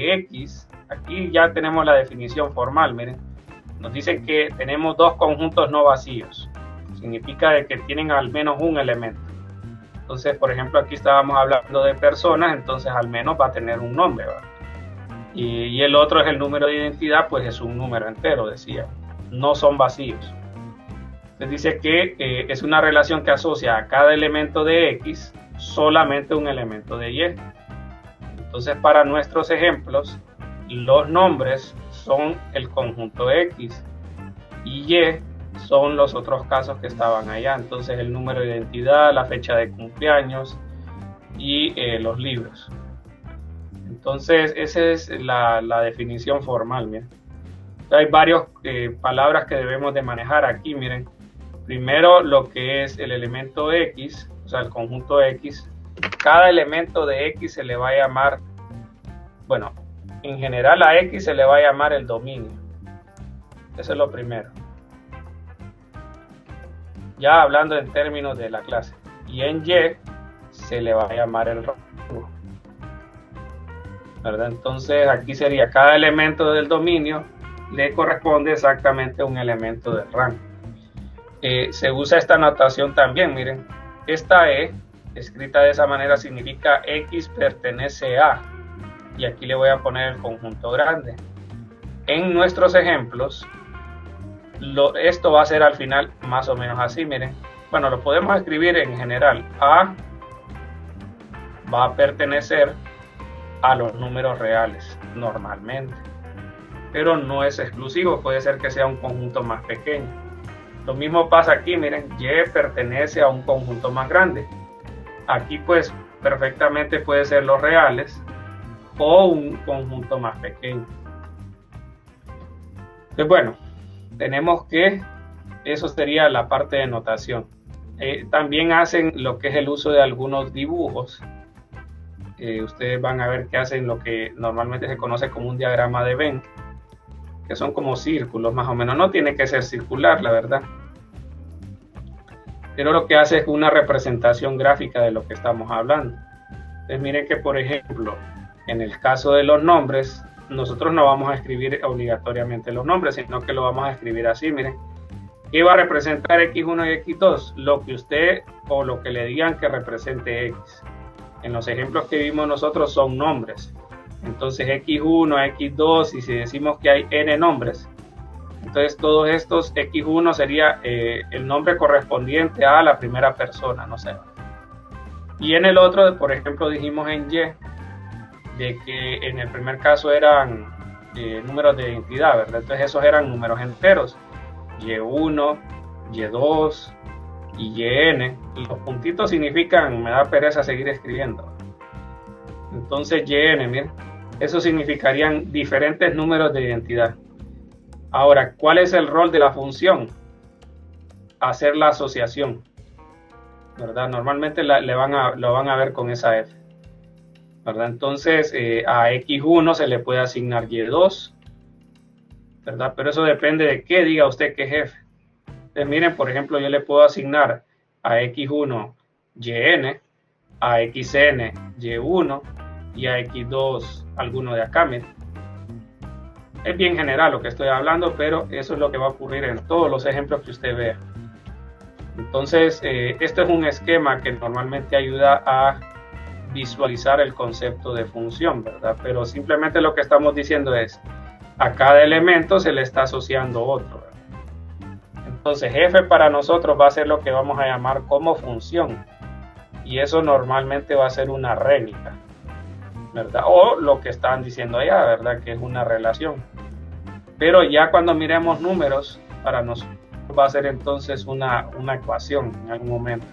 de X, aquí ya tenemos la definición formal, miren, nos dice que tenemos dos conjuntos no vacíos, significa de que tienen al menos un elemento. Entonces, por ejemplo, aquí estábamos hablando de personas, entonces al menos va a tener un nombre, ¿verdad? Y el otro es el número de identidad, pues es un número entero, decía, no son vacíos. Entonces dice que es una relación que asocia a cada elemento de X solamente un elemento de Y. Entonces, para nuestros ejemplos, los nombres son el conjunto X y Y son los otros casos que estaban allá. Entonces, el número de identidad, la fecha de cumpleaños y los libros. Entonces, esa es la definición formal. Miren. Hay varias palabras que debemos de manejar aquí. Miren, primero lo que es el elemento X, o sea, el conjunto X. Cada elemento de X se le va a llamar, bueno, en general a X se le va a llamar el dominio. Eso es lo primero. Ya hablando en términos de la clase. Y en Y se le va a llamar el rango, ¿verdad? Entonces aquí sería cada elemento del dominio le corresponde exactamente a un elemento del rango. Se usa esta notación también, miren. Esta E, escrita de esa manera, significa X pertenece a. Y aquí le voy a poner el conjunto grande. En nuestros ejemplos, esto va a ser al final más o menos así, miren. Bueno, lo podemos escribir en general. A va a pertenecer a los números reales normalmente, pero no es exclusivo, puede ser que sea un conjunto más pequeño. Lo mismo pasa aquí, miren, Y pertenece a un conjunto más grande. Aquí pues perfectamente puede ser los reales o un conjunto más pequeño. Pues bueno, tenemos que eso sería la parte de notación. También hacen lo que es el uso de algunos dibujos. Ustedes van a ver que hacen lo que normalmente se conoce como un diagrama de Venn, que son como círculos más o menos. No tiene que ser circular, la verdad, pero lo que hace es una representación gráfica de lo que estamos hablando. Entonces miren que, por ejemplo, en el caso de los nombres, nosotros no vamos a escribir obligatoriamente los nombres, sino que lo vamos a escribir así, miren. ¿Qué va a representar X1 y X2? Lo que usted o lo que le digan que represente X. En los ejemplos que vimos nosotros son nombres. Entonces X1, X2, y si decimos que hay N nombres, entonces todos estos X1 sería el nombre correspondiente a la primera persona, no sé. Y en el otro, por ejemplo, dijimos en Y, de que en el primer caso eran números de identidad, ¿verdad? Entonces esos eran números enteros. Y1, Y2 y YN. Los puntitos significan, me da pereza seguir escribiendo. Entonces YN, miren, eso significarían diferentes números de identidad. Ahora, ¿cuál es el rol de la función? Hacer la asociación, ¿verdad? Normalmente lo van a ver con esa F, ¿verdad? Entonces a X1 se le puede asignar Y2, ¿verdad? Pero eso depende de qué diga usted que es F. Entonces miren, por ejemplo, yo le puedo asignar a X1 YN, a XN Y1 y a X2 alguno de acá, miren. Es bien general lo que estoy hablando, pero eso es lo que va a ocurrir en todos los ejemplos que usted vea. Entonces, este es un esquema que normalmente ayuda a visualizar el concepto de función, ¿verdad? Pero simplemente lo que estamos diciendo es, a cada elemento se le está asociando otro, ¿verdad? Entonces, F para nosotros va a ser lo que vamos a llamar como función. Y eso normalmente va a ser una réplica, ¿verdad? O lo que están diciendo allá, ¿verdad? Que es una relación. Pero ya cuando miremos números, para nosotros va a ser entonces una ecuación en algún momento.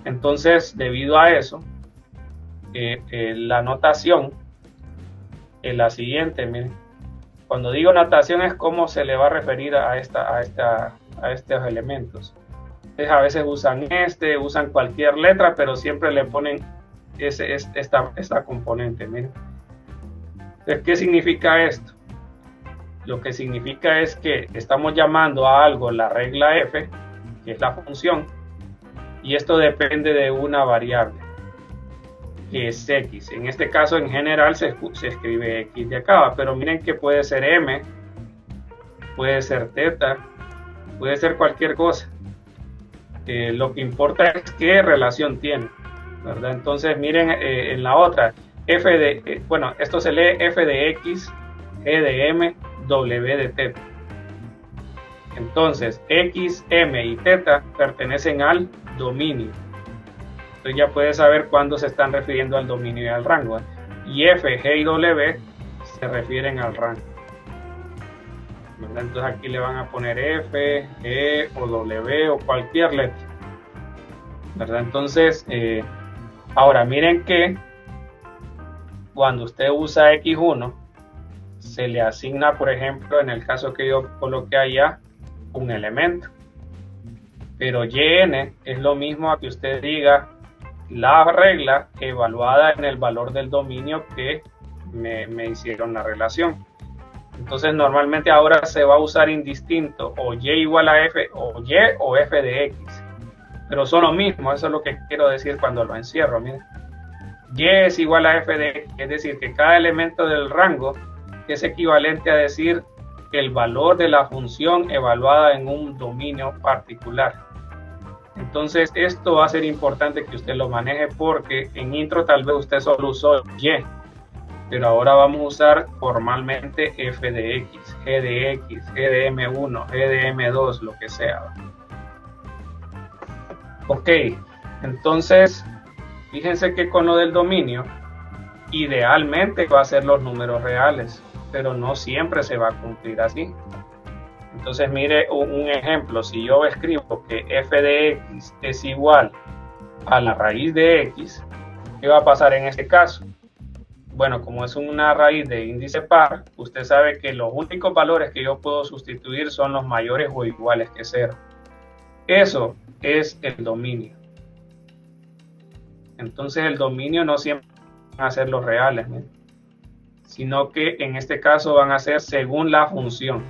Entonces, debido a eso, la notación es la siguiente, miren. Cuando digo notación es cómo se le va a referir a estos elementos. Entonces, a veces usan cualquier letra, pero siempre le ponen esta componente, miren. Entonces, ¿qué significa esto? Lo que significa es que estamos llamando a algo la regla F, que es la función, y esto depende de una variable. que es X. En este caso, en general, se escribe X de acá, pero miren que puede ser M, puede ser teta, puede ser cualquier cosa. Lo que importa es qué relación tiene, ¿verdad? Entonces, miren en la otra, esto se lee F de X, G de M, W de teta. Entonces, X, M y teta pertenecen al dominio. Entonces ya puedes saber cuándo se están refiriendo al dominio y al rango. Y F, G y W se refieren al rango, ¿verdad? Entonces aquí le van a poner F, G o W o cualquier letra, ¿verdad? Entonces, ahora miren que cuando usted usa X1, se le asigna, por ejemplo, en el caso que yo coloqué allá, un elemento. Pero YN es lo mismo a que usted diga la regla evaluada en el valor del dominio que me hicieron la relación. Entonces normalmente ahora se va a usar indistinto o Y igual a F o Y o F de X, pero son lo mismo. Eso es lo que quiero decir cuando lo encierro. Miren, Y es igual a F de X, es decir que cada elemento del rango es equivalente a decir el valor de la función evaluada en un dominio particular. Entonces esto va a ser importante que usted lo maneje, porque en intro tal vez usted solo usó Y, pero ahora vamos a usar formalmente F de X, G de X, G de M1, G de M2, lo que sea. Ok, entonces fíjense que con lo del dominio, idealmente va a ser los números reales, pero no siempre se va a cumplir así. Entonces mire un ejemplo, si yo escribo que F de X es igual a la raíz de X, ¿qué va a pasar en este caso? Bueno, como es una raíz de índice par, usted sabe que los únicos valores que yo puedo sustituir son los mayores o iguales que 0. Eso es el dominio. Entonces el dominio no siempre van a ser los reales, ¿no?, sino que en este caso van a ser según la función.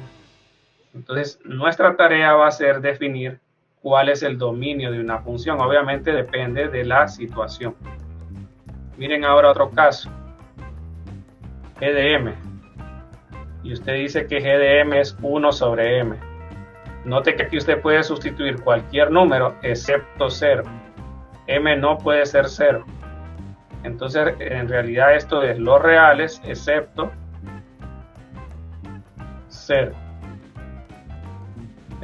Entonces nuestra tarea va a ser definir cuál es el dominio de una función. Obviamente depende de la situación. Miren ahora otro caso. G de M. Y usted dice que G de M es 1 sobre M. Note que aquí usted puede sustituir cualquier número excepto 0. M no puede ser 0. Entonces en realidad esto es los reales excepto 0.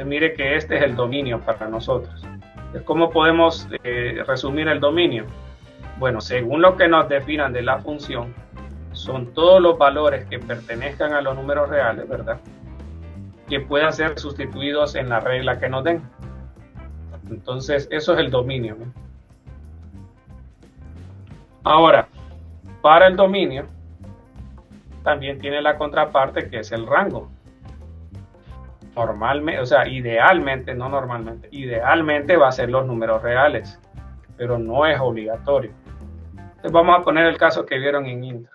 Mire que este es el dominio para nosotros. ¿Cómo podemos resumir el dominio? Bueno, según lo que nos definan de la función, son todos los valores que pertenezcan a los números reales, ¿verdad?, que puedan ser sustituidos en la regla que nos den. Entonces eso es el dominio, ¿no? Ahora, para el dominio también tiene la contraparte, que es el rango. Normalmente, o sea, idealmente, no normalmente, idealmente va a ser los números reales, pero no es obligatorio. Entonces vamos a poner el caso que vieron en intro.